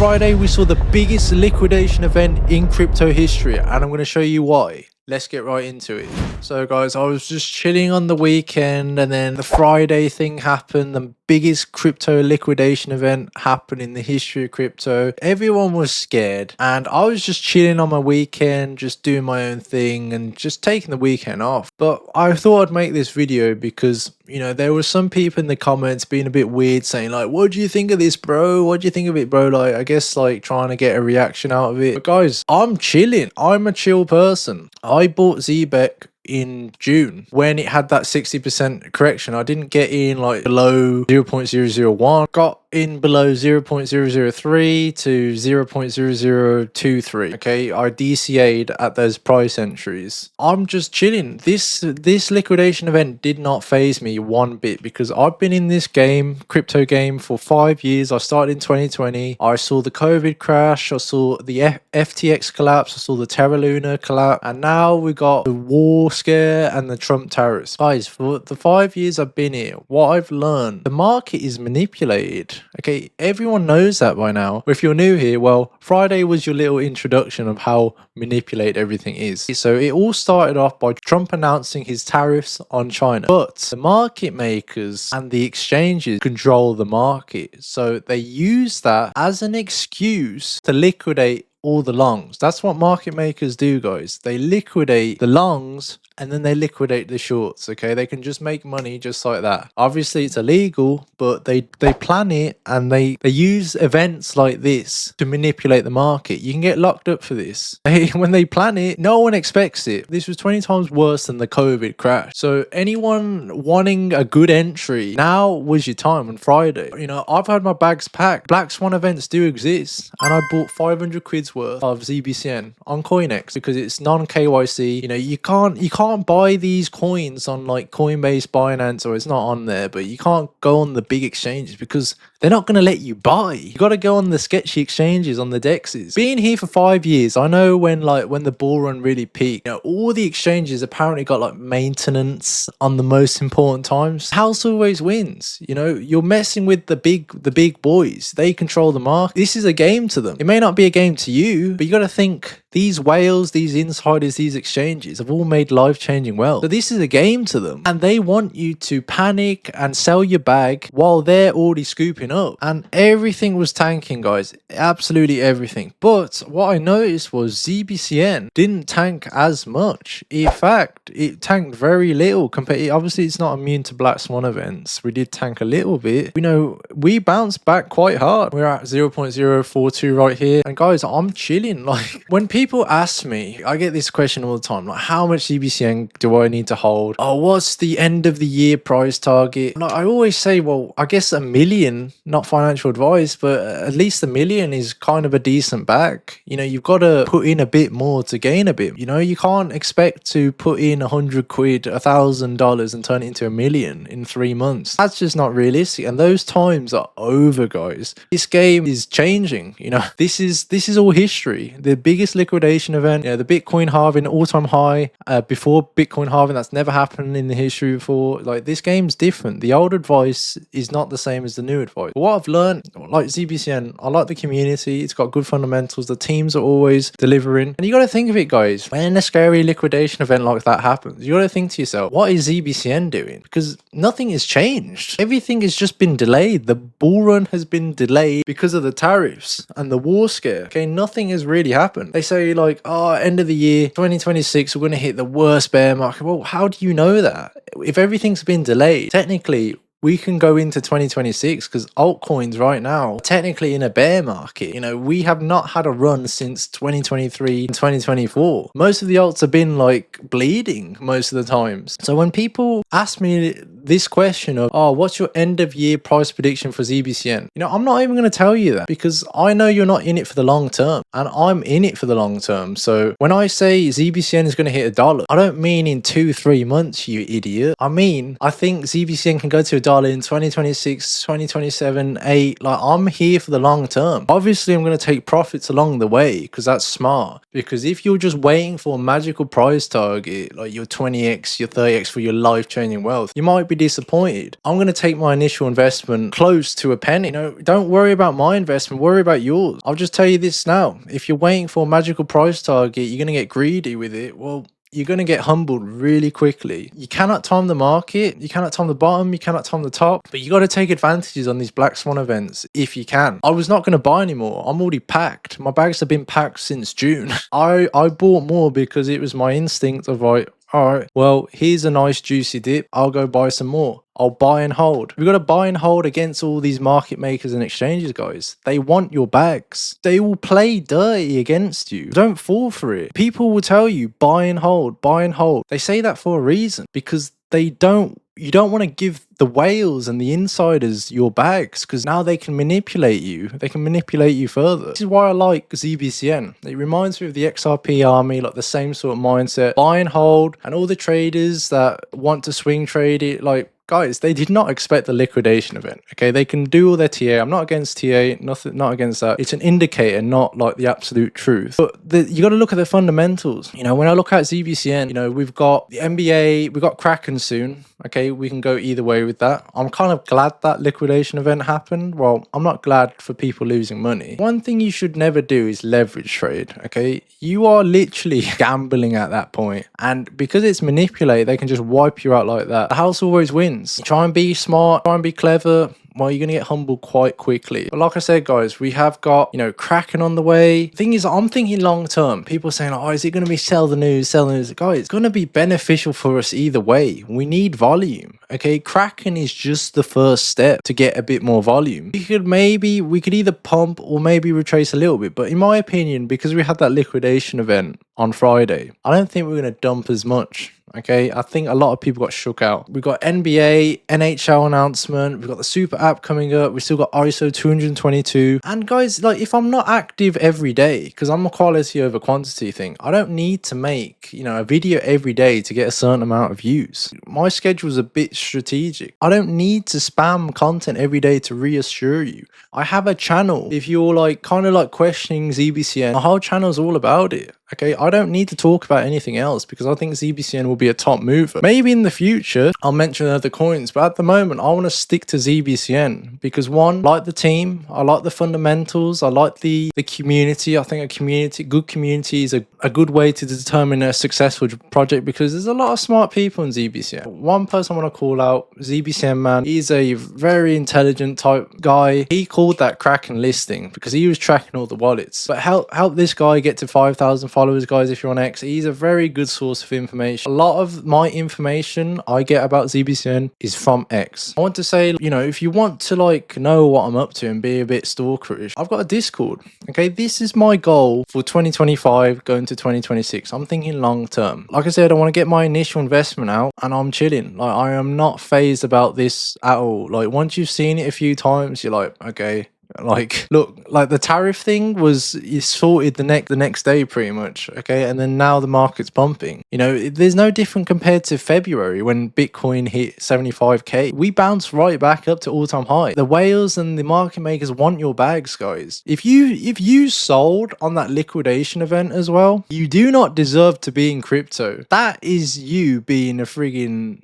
Friday, we saw the biggest liquidation event in crypto history, and I'm going to show you why. Let's get right into it. So guys, I was just chilling on the weekend and then the Friday thing happened. The biggest crypto liquidation event happened in the history of crypto. Everyone was scared and I was just chilling on my weekend, just doing my own thing and just taking the weekend off. But I thought I'd make this video because, you know, there were some people in the comments being a bit weird saying like, what do you think of this, bro? What do you think of it, bro? Like, I guess like trying to get a reaction out of it. But guys, I'm chilling. I'm a chill person. I bought zebec in June when it had that 60% correction. I didn't get in like below 0.001, got in below 0.003 to 0.0023. okay, I DCA'd at those price entries. I'm just chilling. This liquidation event did not phase me one bit because I've been in this game, crypto game, for 5 years. I started in 2020. I saw the COVID crash, I saw the FTX collapse, I saw the Terra collapse, and now we got the war scare and the Trump tariffs. Guys, for the 5 years I've been here, what I've learned, the market is manipulated. Okay, everyone knows that by now. If you're new here, well, Friday was your little introduction of how manipulated everything is. So it all started off by Trump announcing his tariffs on China, but the market makers and the exchanges control the market, so they use that as an excuse to liquidate all the longs. That's what market makers do, guys. They liquidate the longs and then they liquidate the shorts. Okay, they can just make money just like that. Obviously it's illegal, but they plan it and they use events like this to manipulate the market. You can get locked up for this. When they plan it, no one expects it. This was 20 times worse than the COVID crash. So anyone wanting a good entry, now was your time on Friday. You know, I've had my bags packed. Black Swan events do exist, and I bought 500 quid's worth of ZBCN on CoinEx because it's non-KYC. You know, you can't buy these coins on like Coinbase, Binance, or it's not on there, but you can't go on the big exchanges because they're not going to let you buy. You got to go on the sketchy exchanges, on the dexes. Being here for 5 years, I know when the bull run really peaked, you know, all the exchanges apparently got like maintenance on the most important times. House always wins. You know, you're messing with the big boys. They control the market. This is a game to them. It may not be a game to you, but you got to think these whales, these insiders, these exchanges have all made life-changing wealth. So this is a game to them. And they want you to panic and sell your bag while they're already scooping up. And everything was tanking, guys. Absolutely everything. But what I noticed was ZBCN didn't tank as much. In fact, it tanked very little compared. Obviously, it's not immune to Black Swan events. We did tank a little bit. You know, we bounced back quite hard. We're at 0.042 right here. And guys, I'm chilling. Like, when people ask me, I get this question all the time, like, how much ZBCN do I need to hold? Oh, what's the end of the year price target? Like, I always say, well, I guess 1 million, not financial advice, but at least 1 million is kind of a decent bag. You know, you've got to put in a bit more to gain a bit. You know, you can't expect to put in 100 quid, $1,000 and turn it into 1 million in 3 months. That's just not realistic. And those times are over, guys. This game is changing. You know, this is all history. The biggest liquidation event, you know, the Bitcoin halving, all-time high, before Bitcoin halving, that's never happened in the history before. Like, this game's different. The old advice is not the same as the new advice. But what I've learned, like ZBCN, I like the community. It's got good fundamentals. The teams are always delivering. And you got to think of it, guys, when a scary liquidation event like that happens, you got to think to yourself, what is ZBCN doing? Because nothing has changed. Everything has just been delayed. The bull run has been delayed because of the tariffs and the war scare. Okay, nothing has really happened. They say like, oh, end of the year 2026 we're going to hit the worst bear market. Well, how do you know that? If everything's been delayed, technically we can go into 2026 because altcoins right now are technically in a bear market. You know, we have not had a run since 2023 and 2024. Most of the alts have been like bleeding most of the times. So when people ask me this question of, oh, what's your end of year price prediction for ZBCN? You know, I'm not even going to tell you that because I know you're not in it for the long term. and I'm in it for the long term. So when I say ZBCN is going to hit $1, I don't mean in 2-3 months, you idiot. I mean, I think ZBCN can go to $1 in 2026, 2027, 8. Like, I'm here for the long term. Obviously, I'm going to take profits along the way because that's smart. Because if you're just waiting for a magical price target, like your 20x, your 30x for your life-changing wealth, you might be disappointed. I'm going to take my initial investment close to a penny. You know, don't worry about my investment, worry about yours. I'll just tell you this now. If you're waiting for a magical price target, you're going to get greedy with it. Well, you're going to get humbled really quickly. You cannot time the market. You cannot time the bottom. You cannot time the top. But you got to take advantages on these Black Swan events if you can. I was not going to buy anymore. I'm already packed. My bags have been packed since June. I bought more because it was my instinct of like, all right, well, here's a nice juicy dip. I'll go buy some more. I'll buy and hold. We've got to buy and hold against all these market makers and exchanges, guys. They want your bags. They will play dirty against you. Don't fall for it. People will tell you buy and hold, buy and hold. They say that for a reason because you don't want to give the whales and the insiders your bags because now they can manipulate you. They can manipulate you further. This is why I like ZBCN. It reminds me of the XRP army, like the same sort of mindset. Buy and hold, and all the traders that want to swing trade it, like, guys, they did not expect the liquidation event. Okay, they can do all their TA. I'm not against TA, nothing, not against that. It's an indicator, not like the absolute truth. But you got to look at the fundamentals. You know, when I look at ZBCN, you know, we've got the NBA, we've got Kraken soon. Okay, we can go either way with that. I'm kind of glad that liquidation event happened. Well, I'm not glad for people losing money. One thing you should never do is leverage trade. Okay, you are literally gambling at that point, and because it's manipulated, they can just wipe you out like that. The house always wins. Try and be smart, try and be clever. Well, you're going to get humbled quite quickly. But like I said, guys, we have got, you know, Kraken on the way. Thing is, I'm thinking long term. People are saying, oh, is it going to be sell the news? Guys, it's going to be beneficial for us either way. We need volume. Okay, Kraken is just the first step to get a bit more volume. We could either pump or maybe retrace a little bit. But in my opinion, because we had that liquidation event on Friday, I don't think we're going to dump as much. Okay, I think a lot of people got shook out. We've got NBA, NHL announcement. We've got the super app coming up. We still got ISO 222. And guys, like, if I'm not active every day, because I'm a quality over quantity thing, I don't need to make, you know, a video every day to get a certain amount of views. My schedule is a bit strategic. I don't need to spam content every day to reassure you. I have a channel. If you're like kind of like questioning ZBCN, my whole channel is all about it. Okay, I don't need to talk about anything else because I think ZBCN will be a top mover. Maybe in the future, I'll mention other coins, but at the moment, I want to stick to ZBCN because one, I like the team, I like the fundamentals, I like the community. I think good community is a good way to determine a successful project because there's a lot of smart people in ZBCN. One person I want to call out, ZBCN man, he's a very intelligent type guy. He called that Kraken listing because he was tracking all the wallets. But help this guy get to 5,000 followers, guys. If you're on X, he's a very good source of information. A lot of my information I get about ZBCN is from X. I want to say, you know, if you want to like know what I'm up to and be a bit stalkerish, I've got a Discord. Okay, this is my goal for 2025 going to 2026. I'm thinking long term. Like I said, I want to get my initial investment out and I'm chilling. Like, I am not phased about this at all. Like, once you've seen it a few times, you're like, okay, like, look, like the tariff thing was sorted the next day pretty much. Okay, and then now the market's pumping. You know, there's no different compared to February when Bitcoin hit 75k. We bounced right back up to all-time high. The whales and the market makers want your bags, guys. If you sold on that liquidation event as well, you do not deserve to be in crypto. That is you being a friggin'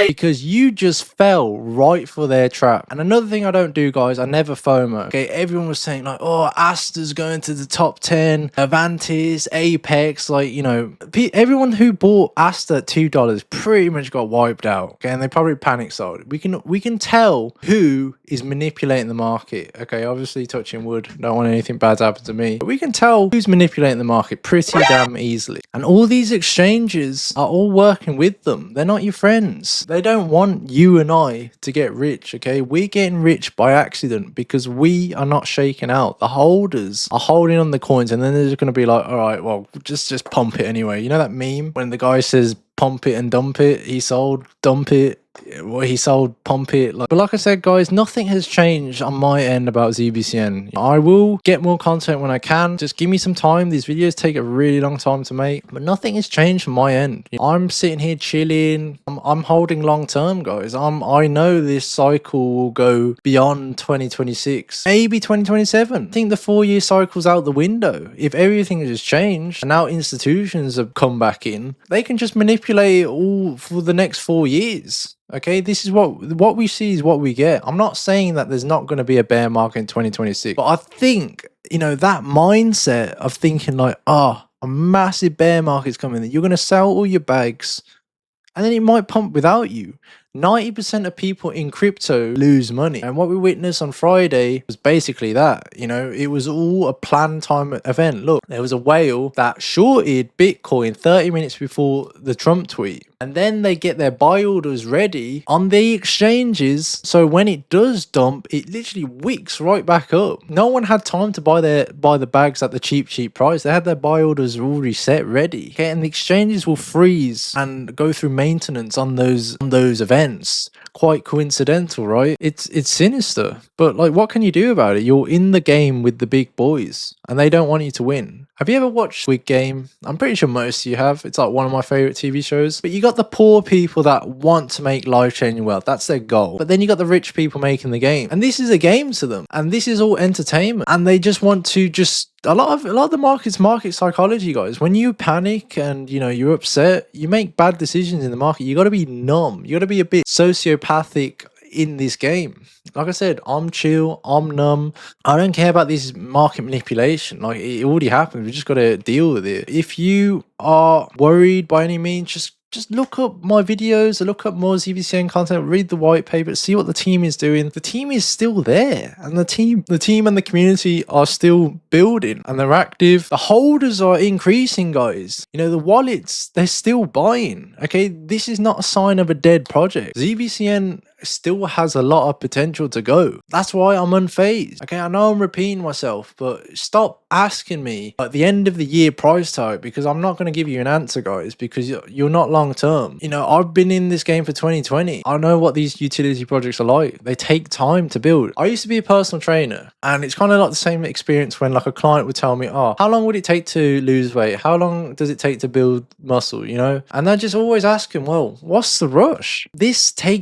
because you just fell right for their trap. And another thing I don't do, guys, I never FOMO. Okay, everyone was saying like, oh, Asta's going to the top 10, Avantis, Apex, like, you know, everyone who bought Asta at $2 pretty much got wiped out. Okay, and they probably panic sold. We can tell who is manipulating the market. Okay, obviously touching wood, don't want anything bad to happen to me, but we can tell who's manipulating the market pretty damn easily. And all these exchanges are all working with them. They're not your friends. They don't want you and I to get rich. Okay, we're getting rich by accident because we are not shaking out. The holders are holding on the coins, and then they're just going to be like, all right, well, just pump it anyway. You know that meme when the guy says pump it and dump it? He sold, dump it, Well, he sold Pump It. But like I said, guys, nothing has changed on my end about ZBCN. I will get more content when I can. Just give me some time. These videos take a really long time to make, but nothing has changed from my end. I'm sitting here chilling. I'm holding long term, guys. I know this cycle will go beyond 2026, maybe 2027. I think the 4-year cycle's out the window. If everything has changed and now institutions have come back in, they can just manipulate it all for the next 4 years. Okay, this is what we see is what we get. I'm not saying that there's not going to be a bear market in 2026, but I think, that mindset of thinking like, a massive bear market's coming, you're going to sell all your bags and then it might pump without you. 90% of people in crypto lose money. And what we witnessed on Friday was basically that. It was all a planned time event. Look, there was a whale that shorted Bitcoin 30 minutes before the Trump tweet. And then they get their buy orders ready on the exchanges. So when it does dump, it literally wicks right back up. No one had time to buy the bags at the cheap price. They had their buy orders already set ready. Okay, and the exchanges will freeze and go through maintenance on those events. Quite coincidental, right? It's sinister. But like, what can you do about it? You're in the game with the big boys and they don't want you to win. Have you ever watched Squid Game? I'm pretty sure most of you have. It's like one of my favorite TV shows. But you got the poor people that want to make life-changing wealth. That's their goal. But then you got the rich people making the game. And this is a game to them. And this is all entertainment. And they just want to a lot of the market's market psychology, guys. When you panic and you're upset, you make bad decisions in the market. You got to be numb. You got to be a bit sociopathic in this game. Like I said, I'm chill, I'm numb. I don't care about this market manipulation. Like, it already happened. We just got to deal with it. If you are worried by any means, just look up my videos, look up more ZBCN content, read the white paper, see what the team is doing. The team is still there, and the team and the community are still building, and they're active. The holders are increasing, guys. The wallets, they're still buying. Okay, this is not a sign of a dead project. ZBCN still has a lot of potential to go. That's why I'm unfazed. Okay, I know I'm repeating myself, but stop asking me at the end of the year price tag, because I'm not going to give you an answer, guys, because you're not long term. I've been in this game for 2020. I know what these utility projects are like. They take time to build. I used to be a personal trainer, and it's kind of like the same experience when like a client would tell me, how long would it take to lose weight? How long does it take to build muscle? And I just always ask them, well, what's the rush?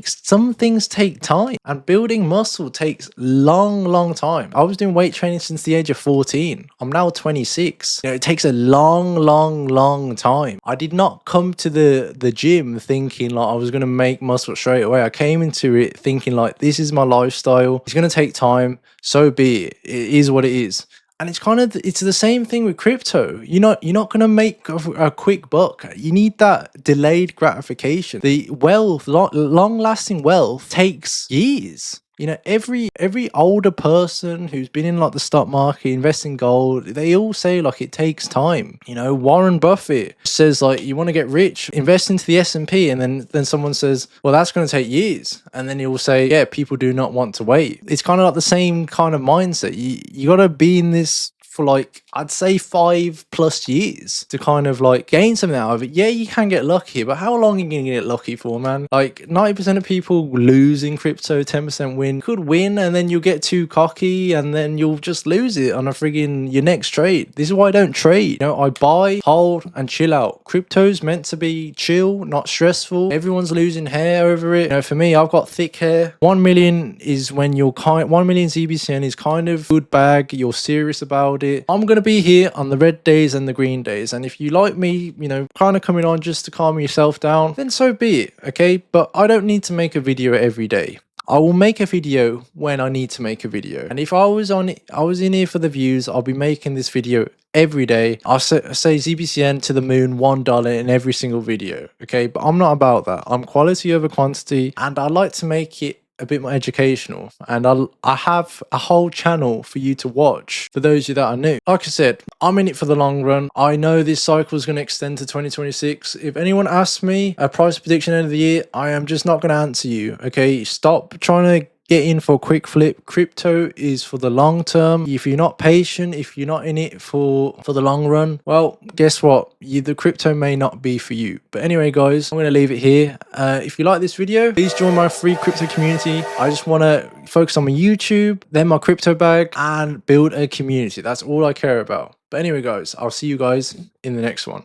Some things take time, and building muscle takes long time. I was doing weight training since the age of 14. I'm now 26. It takes a long time. I did not come to the gym thinking like I was going to make muscle straight away. I came into it thinking like, this is my lifestyle. It's going to take time. So be it. It is what it is. And it's the same thing with crypto. You're not going to make a quick buck. You need that delayed gratification. The wealth, long lasting wealth, takes years. Every older person who's been in like the stock market, invest in gold, they all say like it takes time. Warren Buffett says like, you want to get rich, invest into the S&P, and then someone says, well, that's going to take years, and then he will say, yeah, people do not want to wait. It's kind of like the same kind of mindset. You got to be in this for like, I'd say 5+ years to kind of like gain something out of it. Yeah, you can get lucky, but how long are you gonna get lucky for, man? Like 90% of people lose in crypto, 10% win. Could win and then you'll get too cocky and then you'll just lose it on your next trade. This is why I don't trade. I buy, hold, and chill out. Crypto's meant to be chill, not stressful. Everyone's losing hair over it. For me, I've got thick hair. 1 million is when 1 million ZBCN is kind of good bag. You're serious about it. I'm going to be here on the red days and the green days. And if you like me, kind of coming on just to calm yourself down, then so be it. Okay. But I don't need to make a video every day. I will make a video when I need to make a video. And if I was in here for the views, I'll be making this video every day. I'll say ZBCN to the moon, $1 in every single video. Okay. But I'm not about that. I'm quality over quantity, and I like to make it a bit more educational, and I have a whole channel for you to watch for those of you that are new. Like I said, I'm in it for the long run. I know this cycle is going to extend to 2026. If anyone asks me a price prediction end of the year, I am just not going to answer you. Okay, stop trying to get in for a quick flip. Crypto is for the long term. If you're not patient, if you're not in it for the long run, well, guess what? The crypto may not be for you. But anyway, guys, I'm going to leave it here. If you like this video, please join my free crypto community. I just want to focus on my YouTube, then my crypto bag, and build a community. That's all I care about. But anyway, guys, I'll see you guys in the next one.